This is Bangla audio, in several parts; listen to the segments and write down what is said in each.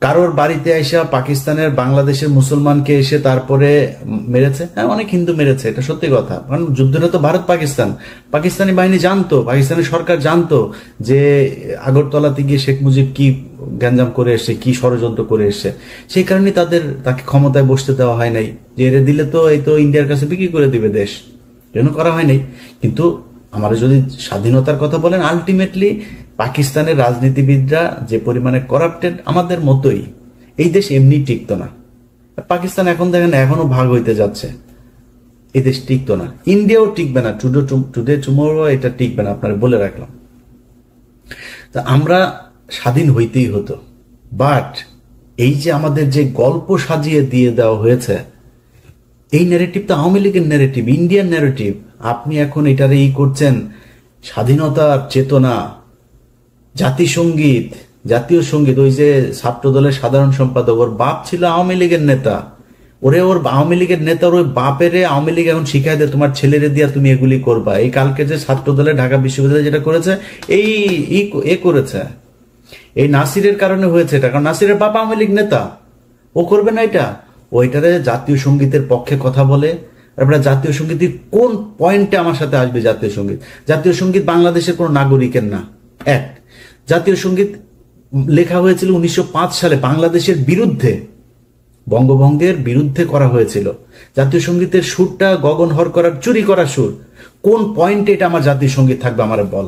কারোর বাড়িতে এসে পাকিস্তানের বাংলাদেশের মুসলমানকে এসে তারপরে মেরেছে? হ্যাঁ, অনেক হিন্দু মেরেছে, এটা সত্যি কথা। কারণ যুদ্ধটা তো ভারত পাকিস্তান, পাকিস্তানি বাহিনী জানতো, পাকিস্তানের সরকার জানতো যে আগরতলাতে গিয়ে শেখ মুজিব কি গ্যাঞ্জাম করে এসছে, কি ষড়যন্ত্র করে এসছে। সেই কারণে তাকে ক্ষমতায় বসতে দেওয়া হয় নাই, যে এরে দিলে তো এই তো ইন্ডিয়ার কাছে বিক্রি করে দিবে দেশ, জন্য করা হয় নাই। কিন্তু আমরা যদি স্বাধীনতার কথা বলেন, আলটিমেটলি পাকিস্তানের রাজনীতিবিদরা যে পরিমাণে করাপ্টেড, আমাদের মতোই, এই দেশ এমনি টিকতো না। পাকিস্তান এখন দেখেন এখনো ভাগ হইতে যাচ্ছে, এই দেশ টিকতো না, ইন্ডিয়াও টিকবে না, টুডে টুমোরো এটা টিকবে না, আপনারা বলে রাখলাম। তা আমরা স্বাধীন হইতেই হতো, বাট এই যে আমাদের যে গল্প সাজিয়ে দিয়ে দেওয়া হয়েছে, এই ন্যারেটিভ তো আওয়ামী লীগের ন্যারেটিভ, ইন্ডিয়ান ন্যারেটিভ। আপনি এখন এটারে করছেন স্বাধীনতার চেতনা, জাতিসঙ্গীত, জাতীয় সঙ্গীত। ওই যে ছাত্র দলের সাধারণ সম্পাদক, ওর বাপ ছিল আওয়ামী লীগের নেতা, ওর আওয়ামী লীগের নেতার ওই বাপের আওয়ামী লীগ এখন শিখাই দেয় তোমার ছেলেরে দিয়া তুমি এগুলি করবা। এই কালকে যে ছাত্র দলের ঢাকা বিশ্ববিদ্যালয়ে যেটা করেছে, এই করেছে, এই নাসিরের কারণে হয়েছে এটা, কারণ নাসিরের বাপ আওয়ামী লীগ নেতা, ও করবে না এটা। ওইটারে জাতীয় সঙ্গীতের পক্ষে কথা বলে। আমরা জাতীয় সঙ্গীত কোন পয়েন্টে আমার সাথে আসবে? জাতীয় সঙ্গীত, জাতীয় সঙ্গীত বাংলাদেশের কোন নাগরিকের না। এক, জাতীয় সঙ্গীত লেখা হয়েছিল 1905 সালে বাংলাদেশের বিরুদ্ধে, বঙ্গভঙ্গের বিরুদ্ধে করা হয়েছিল। জাতীয় সঙ্গীতের সুরটা গগন হর করার চুরি করা সুর। কোন পয়েন্টে এটা আমার জাতীয় সঙ্গীত থাকবে? আমার বল।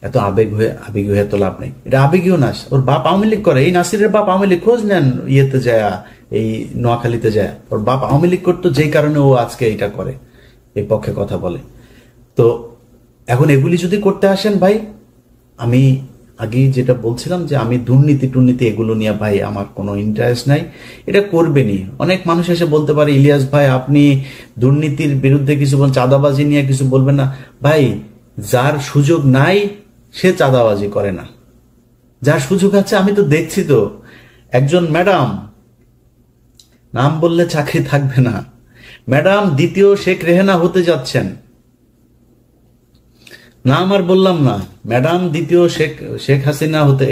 এত আবেগী হয়ে তো লাভ নেই, এটা আবেগীয় নাচ। ওর বাপ আওয়ামী লীগ করে, এই নাসিরের বাপ আওয়ামী লীগ, খোঁজ নেন ইয়েতে যায়, এই নোয়াখালীতে যায়, ওর বাপ আওয়ামী লীগ করতো, যেই কারণে ও আজকে এটা করে, এই পক্ষে কথা বলে। তো এখন এগুলি যদি করতে আসেন ভাই, আমি আগেই যেটা বলছিলাম যে আমি দুর্নীতি এগুলো নিয়ে ভাই আমার কোনো ইন্টারেস্ট নাই, এটা করবেনি। অনেক মানুষ এসে বলতে পারে ইলিয়াস ভাই আপনি দুর্নীতির বিরুদ্ধে কিছু বলেন, চাঁদাবাজি নিয়ে কিছু বলবেন না। ভাই, যার সুযোগ নাই সে চাঁদাবাজি করে না, যার সুযোগ আছে, আমি তো দেখছি তো, একজন ম্যাডাম, নাম বললে চাকরি থাকবে না, ম্যাডাম দ্বিতীয় শেখ রেহেনা হতে যাচ্ছেন, নাম আর বললাম না, ম্যাডাম দ্বিতীয় শেখ হাসিনা হতে,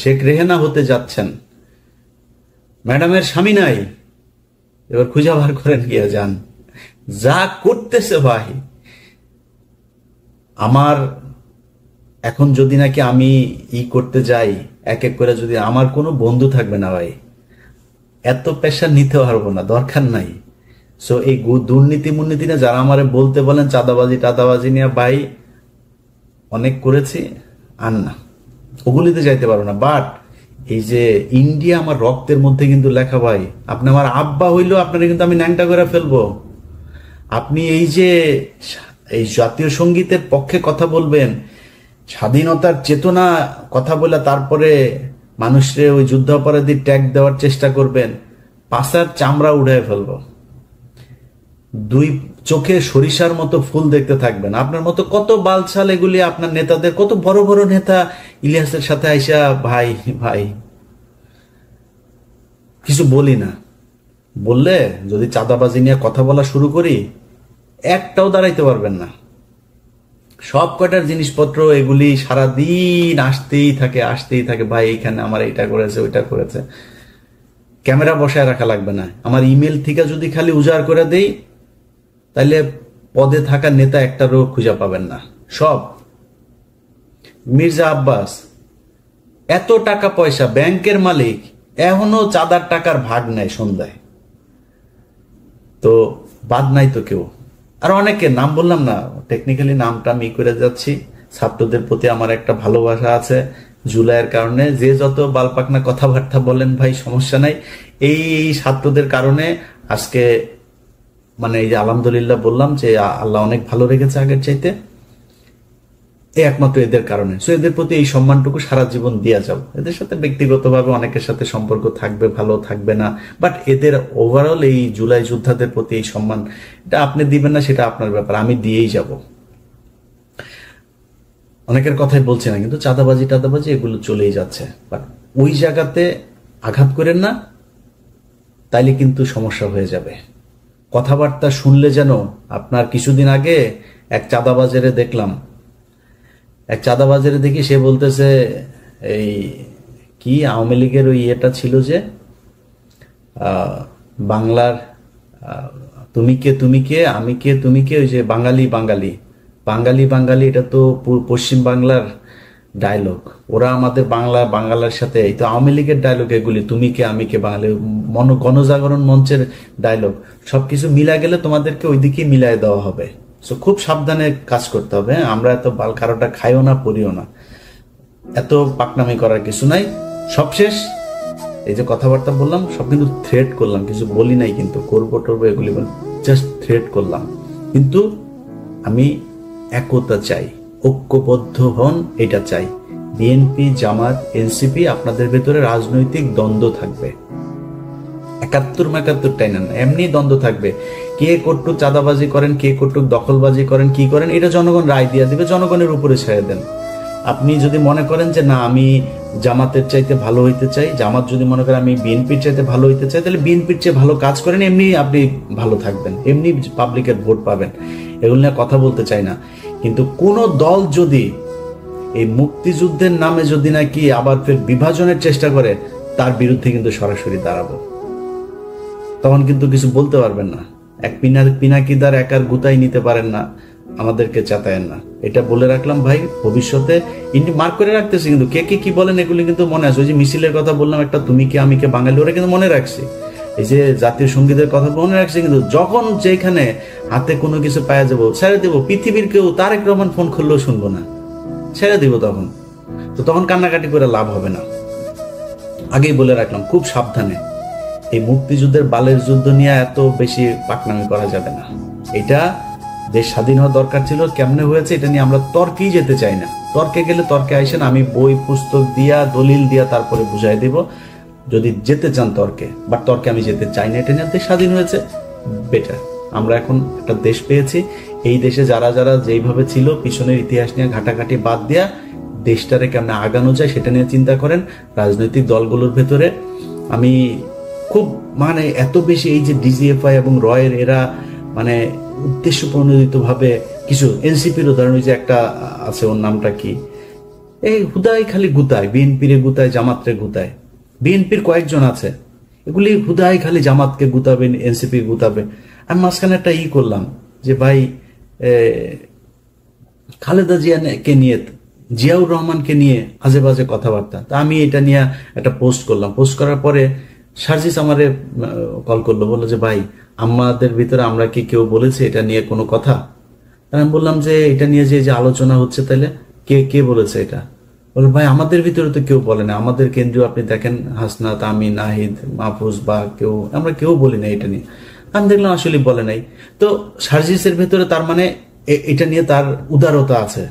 শেখ রেহেনা হতে যাচ্ছেন। ম্যাডামের স্বামী নাই, এবার খুঁজে বার করেন গিয়ে যান। যা করতেছে ভাই, আমার এখন যদি নাকি আমি করতে যাই এক এক করে, যদি আমার কোনো বন্ধু থাকবে না ভাই, এত প্রেশার নিতে পারবো না, দরকার নাই। সো এই দুর্নীতি মুর্নীতি না, যারা আমারে বলতে বলেন চাঁদাবাজি টাদাবাজি নিয়ে, ভাই অনেক করেছি, আর না, ওগুলিতে যাইতে পারবো না। বাট এই যে ইন্ডিয়া আমার রক্তের মধ্যে কিন্তু লেখা ভাই, আপনি আমার আব্বা হইলেও আপনারা কিন্তু আমি ন্যাংটা করে ফেলবো। আপনি এই যে এই জাতীয় সঙ্গীতের পক্ষে কথা বলবেন, স্বাধীনতার চেতনা কথা বলে তারপরে মানুষরে ওই যুদ্ধাপরাধী ট্যাগ দেওয়ার চেষ্টা করবেন, পাশার চামড়া উড়ায় ফেলবো। দুই চোখে সরিষার মতো ফুল দেখতে থাকবেন। আপনার মতো কত বালছাল এগুলি, আপনার নেতাদের, কত বড় বড় নেতা ইলিয়াসের সাথে আইসা ভাই ভাই কিছু বলি না, বললে যদি চাঁদাবাজি নিয়ে কথা বলা শুরু করি, একটাও দাঁড়াইতে পারবেন না। সব কয়টার জিনিসপত্র এগুলি সারাদিন আসতেই থাকে ভাই, এইখানে আমার এইটা করেছে ওইটা করেছে। ক্যামেরা বসায় রাখা লাগবে না, আমার ইমেল থেকে যদি খালি উজাড় করে দেই, তাইলে পদে থাকা নেতা একটারও খুঁজে পাবেন না। সব মির্জা আব্বাস এত টাকা পয়সা, ব্যাংকের মালিক, এখনো চাঁদার টাকার ভাগ নেয় সন্ধ্যায়, তো বাদ নাই তো কেউ। আর অনেকে নাম বললাম না, টেকনিক্যালি নামটা আমি করে যাচ্ছি। ছাত্রদের প্রতি আমার একটা ভালোবাসা আছে জুলাইয়ের কারণে, যে যত বালপাকনা কথাবার্তা বলেন ভাই সমস্যা নাই। এই ছাত্রদের কারণে আজকে মানে এই যে আলহামদুলিল্লাহ বললাম যে আল্লাহ অনেক ভালো রেখেছে আগের চাইতে, এই একমাত্র এদের কারণে। সো এদের প্রতি এই সম্মানটুকু সারা জীবন দেওয়া যাও। এদের সাথে ব্যক্তিগতভাবে অনেকের সাথে সম্পর্ক থাকবে, ভালো থাকবে না, বাট এদের ওভারঅল এই জুলাই যোদ্ধাদের প্রতি এই সম্মান, এটা আপনি দিবেন না সেটা আপনার ব্যাপার, আমি দিয়েই যাব। অনেকের কথাই বলছি না, কিন্তু চাঁদাবাজি টাদাবাজি এগুলো চলেই যাচ্ছে, বাট ওই জায়গাতে আঘাত করেন না, তাইলে কিন্তু সমস্যা হয়ে যাবে। কথাবার্তা শুনলে যেন আপনার, কিছুদিন আগে এক চাঁদাবাজারে দেখলাম, এক চাঁদাবাজারে দেখি সে বলতেছে এই কি আওয়ামী লীগের ওই ইয়েটা ছিল যে বাংলার তুমি কে আমি কে তুমি কে, ওই যে বাঙালি বাঙালি বাঙালি বাঙালি, এটা তো পশ্চিম বাংলার ডায়লগ। ওরা আমাদের বাংলার সাথে, এই তো আওয়ামী লীগের ডায়লগ এগুলি, তুমি কে আমি কে বাঙালি, গণজাগরণ মঞ্চের ডায়লগ। সবকিছু মিলা গেলে তোমাদেরকে ওইদিকে মিলাই দেওয়া হবে। সো খুব সাবধানে কাজ করতে হবে। আমরা এত বাল কারোটা খাইও না, পড়িও না, এত পাকনামি করার কিছু নাই। সবশেষ এই যে কথাবার্তা বললাম সব কিন্তু থ্রেট করলাম, কিছু বলি নাই কিন্তু করবো টরবো এগুলি, জাস্ট থ্রেট করলাম। কিন্তু আমি একতা চাই, ঐক্যবদ্ধ হন, এটা চাই। বিএনপি জামাত এনসিপি আপনাদের ভেতরে রাজনৈতিক দ্বন্দ্ব থাকবে, 71 টাই না, এমনি দ্বন্দ্ব থাকবে। কে কটুক চাঁদাবাজি করেন, কে কটুক দখলবাজি করেন, কি করেন, এটা জনগণ রায় দিয়ে দিবে, জনগণের উপরে ছেড়ে দেন। আপনি যদি মনে করেন যে না আমি জামাতের চাইতে ভালো হইতে চাই, জামাত যদি মনে করেন আমি বিএনপির চাইতে ভালো হইতে চাই, তাহলে বিএনপির চেয়ে ভালো কাজ করেন, এমনি আপনি ভালো থাকবেন, এমনি পাবলিকের ভোট পাবেন। এগুলো নিয়ে কথা বলতে চাই না। কিন্তু কোন দল যদি এই মুক্তিযুদ্ধের নামে যদি নাকি আবার ফের বিভাজনের চেষ্টা করে, তার বিরুদ্ধে কিন্তু সরাসরি দাঁড়াবো। তখন কিন্তু কিছু বলতে পারবেন না। এক পিনাকিদার একার গুতাই নিতে পারেন না, আমাদেরকে চাতায়েন না। এটা বলে রাখলাম ভাই, ভবিষ্যতে মার্ক করে রাখতেছি কিন্তু কে কে কি বলেন এগুলি কিন্তু মনে আছে। ওই যে মিছিলের কথা বললাম একটা, তুমি কে আমি কে বাঙালি, ওরা কিন্তু মনে রাখছি। এই যে জাতীয় সঙ্গীতের কথা মনে রাখছি, কিন্তু যখন যেখানে হাতে কোনো কিছু পাওয়া যাবো ছেড়ে দেবো। পৃথিবীর কেউ তারেক রহমান ফোন করলেও শুনবো না, ছেড়ে দিব তখন। তো তখন কান্নাকাটি করে লাভ হবে না। আগেই বলে রাখলাম খুব সাবধানে। এই মুক্তিযুদ্ধের বালের যুদ্ধ নিয়ে এত বেশি পাকনামি করা যাবে না। এটা দেশ স্বাধীন হওয়া দরকার ছিল, কেমনে হয়েছে এটা নিয়ে আমরা তর্কেই যেতে চাই না। তর্কে গেলে তর্কে আইসেন, আমি বই পুস্তক দিয়া দলিল দিয়া তারপরে বুঝাই দেব যদি যেতে চান তর্কে। বাট তর্কে আমি যেতে চাই না। এটা নিয়ে দেশ স্বাধীন হয়েছে, বেটার। আমরা এখন একটা দেশ পেয়েছি। এই দেশে যারা যারা যেইভাবে ছিল, পিছনের ইতিহাস নিয়ে ঘাটাঘাটি বাদ দিয়া দেশটারে কেমনে আগানো যায় সেটা নিয়ে চিন্তা করেন। রাজনৈতিক দলগুলোর ভেতরে আমি খুব মানে এত বেশি এই যে ডিজিএফআই এবং রয়ের এরা মানে উদ্দেশ্য প্রণোদিত ভাবে কিছু, এনসিপির উদাহরণ যে একটা আছে, ওর নামটা কি, এই হুদাই খালি গুতায়, বিএনপির গুতায়, জামাতরে গুতায়। বিএনপির কয়েকজন আছে, এগুলি হুদাই খালি জামাতকে গুতাবে, এনসিপি গুতাবে। আমি মাঝখানে একটা করলাম যে ভাই খালেদা জিয়াকে নিয়ে, জিয়াউর রহমানকে নিয়ে আজে বাজে কথাবার্তা। তা আমি এটা নিয়ে একটা পোস্ট করলাম। পোস্ট করার পরে সার্জিস আমারে কল করলো, বললো যে ভাই আমাদের ভিতরে আমরা কি কেউ বলেছে এটা নিয়ে কোনো কথা? আমি বললাম যে এটা নিয়ে যে আলোচনা হচ্ছে, তাহলে কে কে বলেছে এটা? বলল ভাই আমাদের ভিতরে তো কেউ বলে না, আমাদের কেন্দ্রীয় আপনি দেখেন হাসনাত, আমি, নাহিদ, মাহফুজ বা কেউ, আমরা কেউ বলি না এটা নিয়ে। আমি দেখলাম আসলে বলে নাই। তো সার্জিসের ভেতরে তার মানে এটা নিয়ে তার উদারতা আছে।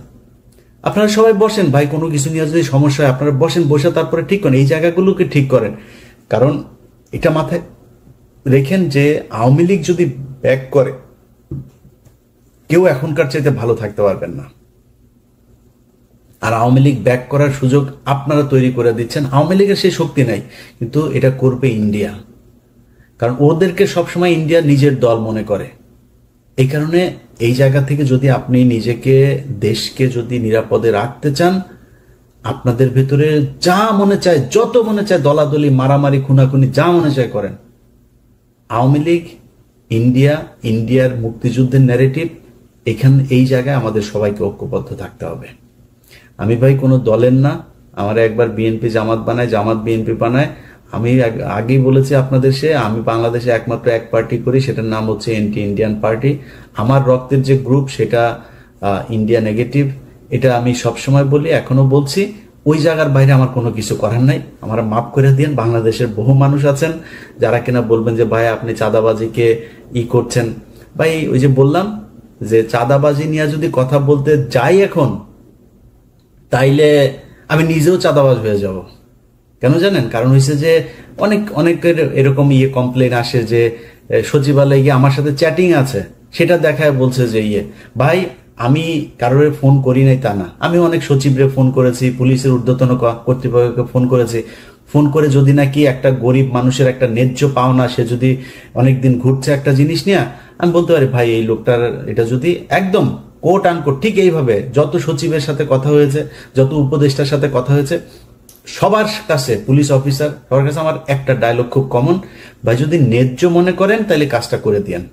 আপনারা সবাই বসেন ভাই, কোনো কিছু নিয়ে যদি সমস্যা হয় আপনারা বসেন, বসে তারপরে ঠিক করেন, এই জায়গাগুলোকে ঠিক করেন। কারণ এটা মাথায় রেখেন যে আওয়ামী লীগ যদি ব্যাক করে, কেউ এখনকার চাইতে ভালো থাকতে পারবেন না। আর আওয়ামী লীগ ব্যাক করার সুযোগ আপনারা তৈরি করে দিচ্ছেন। আওয়ামী লীগের সেই শক্তি নাই, কিন্তু এটা করবে ইন্ডিয়া। কারণ ওদেরকে সবসময় ইন্ডিয়া নিজের দল মনে করে। এই কারণে এই জায়গা থেকে যদি আপনি নিজেকে, দেশকে যদি নিরাপদে রাখতে চান, আপনাদের ভেতরে যা মনে চায়, যত মনে চায় দলাদলি, মারামারি, খুনাখুনি, যা মনে চায় করেন। আওয়ামী লীগ, ইন্ডিয়া, ইন্ডিয়ার মুক্তিযুদ্ধের ন্যারেটিভ, এই জায়গায় আমাদের সবাইকে ঐক্যবদ্ধ থাকতে হবে। আমি ভাই কোনো দলের না, আমার একবার বিএনপি জামাত বানায়, জামাত বিএনপি বানায়। আমি আগেই বলেছি আপনাদের, আমি বাংলাদেশে একমাত্র এক পার্টি করি, সেটার নাম হচ্ছে এন্টি ইন্ডিয়ান পার্টি। আমার রক্তের যে গ্রুপ সেটা ইন্ডিয়া নেগেটিভ, এটা আমি সবসময় বলি, এখনো বলছি। ওই জায়গার বাইরে আমার কোনো কিছু করার নাই, আমার মাফ করে দিন। বাংলাদেশের বহু মানুষ আছেন যারা কিনা বলবেন যে ভাই আপনি চাঁদাবাজিকে করছেন। ভাই ওই যে বললাম যে চাঁদাবাজি নিয়ে যদি কথা বলতে যাই এখন, তাইলে আমি নিজেও চাঁদাবাজ হয়ে যাব। কেন জানেন? কারণ হয়েছে যে অনেকের এরকম কমপ্লেন আসে যে সচিবালয়ে গিয়ে আমার সাথে চ্যাটিং আছে, সেটা দেখায় বলছে যে ভাই আমি কারোর ফোন করি নাই তা না, আমি অনেক সচিবরে ফোন করেছি, পুলিশের ঊর্ধ্বতন কর্তৃপক্ষকে ফোন করেছি। ফোন করে যদি নাকি একটা গরিব মানুষের একটা ন্যায্য পাওনা, সে যদি অনেকদিন ঘুরছে একটা জিনিস নিয়ে, আমি বলতে পারি ভাই এই লোকটার এটা যদি একদম কোট আনকোট ঠিক এইভাবে যত সচিবের সাথে কথা হয়েছে, যত উপদেষ্টার সাথে কথা হয়েছে, সবার কাছে, পুলিশ অফিসার সবার কাছে আমার একটা ডায়লগ খুব কমন, ভাই যদি ন্যায্য মনে করেন তাহলে কাজটা করে দিয়েন।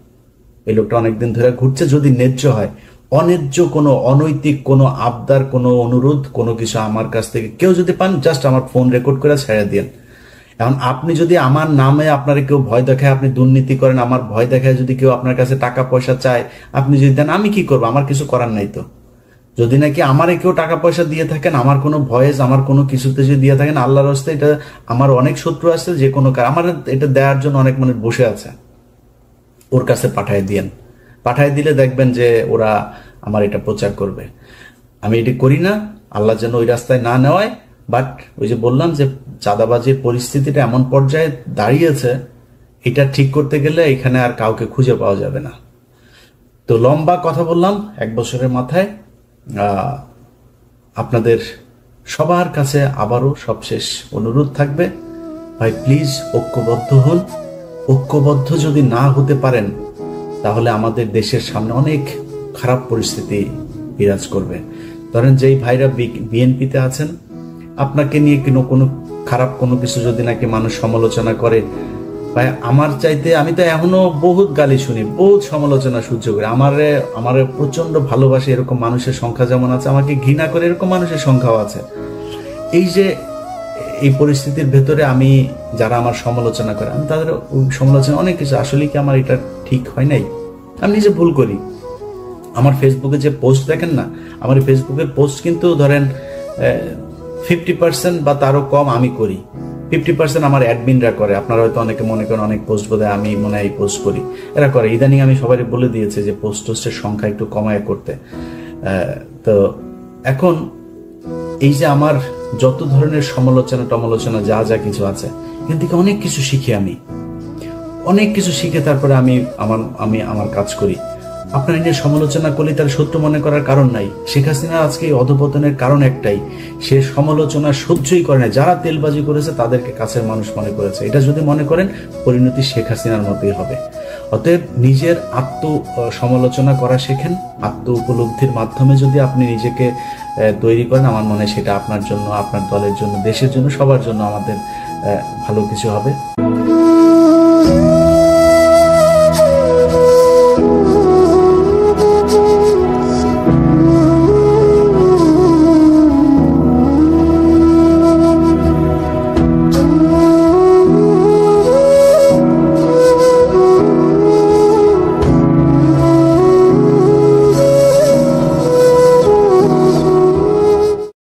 এই লোকটা অনেকদিন ধরে ঘুরছে, যদি ন্যায্য হয়, অন্যায্য কোনো অনৈতিক কোনো আবদার, কোনো অনুরোধ, কোনো কিছু আমার কাছ থেকে কেউ যদি পান, জাস্ট আমার ফোন রেকর্ড করে ছেড়ে দিয়েন। এখন আপনি যদি আমার নামে আপনার কেউ ভয় দেখায়, আপনি দুর্নীতি করেন, আমার ভয় দেখায় যদি কেউ আপনার কাছে টাকা পয়সা চায়, আপনি যদি দেন, আমি কি করবো? আমার কিছু করার নাই তো। যদি নাকি আমারে কেউ টাকা পয়সা দিয়ে থাকেন, আমার কোনো ভয়েস, আমার কোনো কিছুতে যদি দিয়ে থাকেন, আল্লাহর রাস্তায়, এটা আমার অনেক শত্রু আছে, যে কোনো আমার এটা দেওয়ার জন্য অনেক মানুষ বসে আছে, ওর কাছে পাঠায় দিয়েন। পাঠায় দিলে দেখবেন যে ওরা আমার এটা প্রচার করবে। আমি এটি করি না, আল্লাহ যেন ওই রাস্তায় না নেওয়ায়। বাট ওই যে বললাম যে চাঁদাবাজির পরিস্থিতিটা এমন পর্যায়ে দাঁড়িয়েছে, এটা ঠিক করতে গেলে এখানে আর কাউকে খুঁজে পাওয়া যাবে না। তো লম্বা কথা বললাম 1 বছরের মাথায়। আপনাদের সবার কাছে আবারও সবশেষ অনুরোধ থাকবে, ভাই প্লিজ ঐক্যবদ্ধ হন। ঐক্যবদ্ধ যদি না হতে পারেন, তাহলে আমাদের দেশের সামনে অনেক খারাপ পরিস্থিতি বিরাজ করবে। ধরেন যেই ভাইরা বিএনপিতে আছেন, আপনাকে নিয়ে কোনো খারাপ কোনো কিছু যদি নাকি মানুষ সমালোচনা করে, ভাই আমার চাইতে, আমি তো এখনো বহুত গালি শুনি, বহুত সমালোচনা সহ্য করি। আমারে প্রচন্ড ভালোবাসে এরকম মানুষের সংখ্যা যেমন আছে, আমাকে ঘৃণা করে এরকম মানুষের সংখ্যাও আছে। এই যে এই পরিস্থিতির ভেতরে আমি, যারা আমার সমালোচনা করে, আমি তাদের সমালোচনা অনেক কিছু, আসলে কি আমার এটা ঠিক হয় নাই, আমি নিজে ভুল করি। আমার ফেসবুকে যে পোস্ট দেখেন না, আমার ফেসবুকের পোস্ট কিন্তু ধরেন 50% বা তারও কম আমি করি, 50% আমার অ্যাডমিনরা করে। আপনারা হয়তো অনেকে মনে করেন অনেক পোস্ট বোধহয় আমি মনে হয় পোস্ট করি, এরা করে। ইদানিং আমি সবাই বলে দিয়েছে যে পোস্টের সংখ্যা একটু কমায় করতে। তো এখন এই যে আমার যত ধরনের সমালোচনা টমালোচনা যা যা কিছু আছে, এখান থেকে অনেক কিছু শিখি, আমি অনেক কিছু শিখে তারপরে আমি আমার কাজ করি। আপনার নিয়ে সমালোচনা করলে তার সত্য মনে করার কারণ নাই। শেখ হাসিনা আজকে এই অধপতনের কারণ একটাই, সে সমালোচনা সহ্যই করে না। যারা তেলবাজি করেছে তাদেরকে কাছের মানুষ মনে করেছে। এটা যদি মনে করেন, পরিণতি শেখ হাসিনার মতোই হবে। অতএব নিজের সমালোচনা করা শেখেন। আত্ম উপলব্ধির মাধ্যমে যদি আপনি নিজেকে তৈরি করেন, আমার মনে হয় সেটা আপনার জন্য, আপনার দলের জন্য, দেশের জন্য, সবার জন্য আমাদের ভালো কিছু হবে।